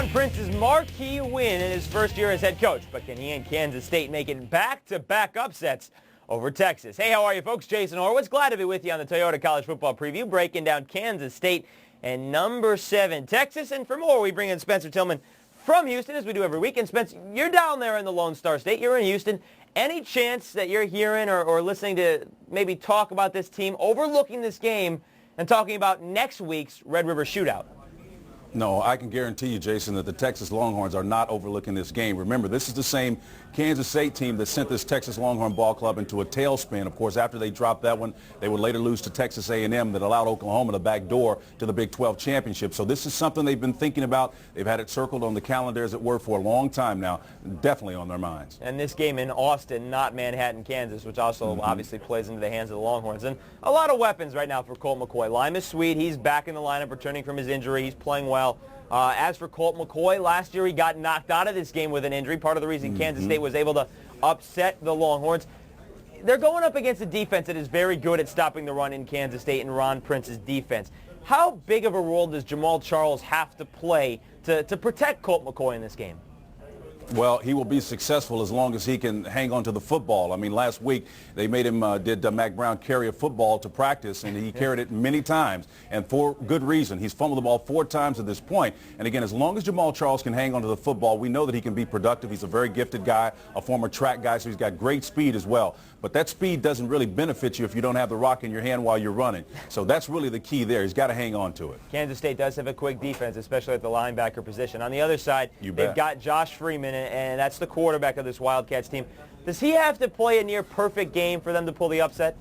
Ron Prince's marquee win in his first year as head coach, but can he and Kansas State make it back-to-back upsets over Texas? Hey, how are you folks? Jason Horowitz, glad to be with you on the Toyota College Football Preview, breaking down Kansas State and number 7 Texas. And for more, we bring in Spencer Tillman from Houston, as we do every week. And Spence, you're down there in the Lone Star State. You're in Houston. Any chance that you're hearing or listening to maybe talk about this team overlooking this game and talking about next week's Red River Shootout? No, I can guarantee you, Jason, that the Texas Longhorns are not overlooking this game. Remember, this is the same Kansas State team that sent this Texas Longhorn ball club into a tailspin. Of course, after they dropped that one, they would later lose to Texas A&M that allowed Oklahoma the back door to the Big 12 championship. So this is something they've been thinking about. They've had it circled on the calendar, as it were, for a long time now. Definitely on their minds. And this game in Austin, not Manhattan, Kansas, which also obviously plays into the hands of the Longhorns. And a lot of weapons right now for Colt McCoy. Lime is sweet. He's back in the lineup, returning from his injury. He's playing well. As for Colt McCoy, last year he got knocked out of this game with an injury. Part of the reason Kansas State was able to upset the Longhorns. They're going up against a defense that is very good at stopping the run in Kansas State and Ron Prince's defense. How big of a role does Jamal Charles have to play to protect Colt McCoy in this game? Well, he will be successful as long as he can hang on to the football. I mean, last week they made him, Mack Brown carry a football to practice, and he carried it many times, and for good reason. He's fumbled the ball 4 times at this point. And again, as long as Jamal Charles can hang on to the football, we know that he can be productive. He's a very gifted guy, a former track guy, so he's got great speed as well. But that speed doesn't really benefit you if you don't have the rock in your hand while you're running. So that's really the key there. He's got to hang on to it. Kansas State does have a quick defense, especially at the linebacker position. On the other side, they've got Josh Freeman, and that's the quarterback of this Wildcats team. Does he have to play a near-perfect game for them to pull the upset?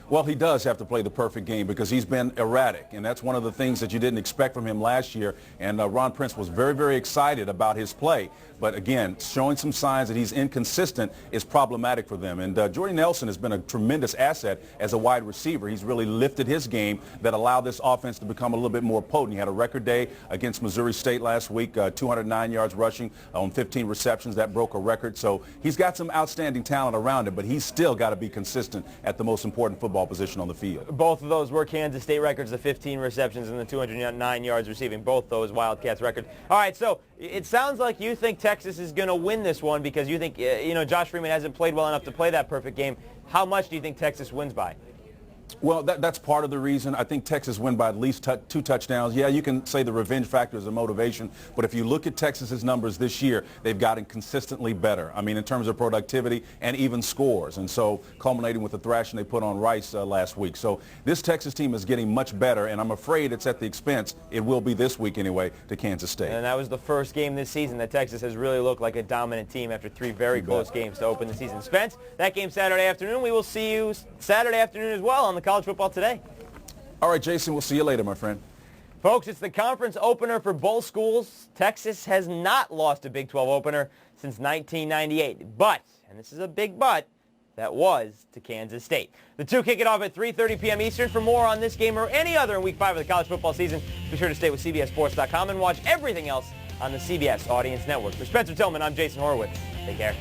Well, he does have to play the perfect game because he's been erratic, and that's one of the things that you didn't expect from him last year. And Ron Prince was very, very excited about his play. But again, showing some signs that he's inconsistent is problematic for them. And Jordy Nelson has been a tremendous asset as a wide receiver. He's really lifted his game that allowed this offense to become a little bit more potent. He had a record day against Missouri State last week, 209 yards rushing on 15 receptions. That broke a record. So he's got some outstanding talent around him, but he's still got to be consistent at the most important football position on the field. Both of those were Kansas State records, the 15 receptions and the 209 yards receiving, both those Wildcats records. All right, so it sounds like you think Texas is going to win this one because you think, Josh Freeman hasn't played well enough to play that perfect game. How much do you think Texas wins by? Well, that's part of the reason. I think Texas win by at least 2 touchdowns. Yeah, you can say the revenge factor is a motivation, but if you look at Texas's numbers this year, they've gotten consistently better. I mean, in terms of productivity and even scores, and so culminating with the thrashing they put on Rice last week. So this Texas team is getting much better, and I'm afraid it's at the expense, it will be this week anyway, to Kansas State. And that was the first game this season that Texas has really looked like a dominant team after 3 very close games to open the season. Spence, that game Saturday afternoon. We will see you Saturday afternoon as well on the College Football Today. All right, Jason, we'll see you later, my friend. Folks, it's the conference opener for both schools. Texas has not lost a Big 12 opener since 1998. But, and this is a big but, that was to Kansas State. The two kick it off at 3:30 p.m. Eastern. For more on this game or any other in Week 5 of the college football season, be sure to stay with CBSSports.com and watch everything else on the CBS Audience Network. For Spencer Tillman, I'm Jason Horowitz. Take care.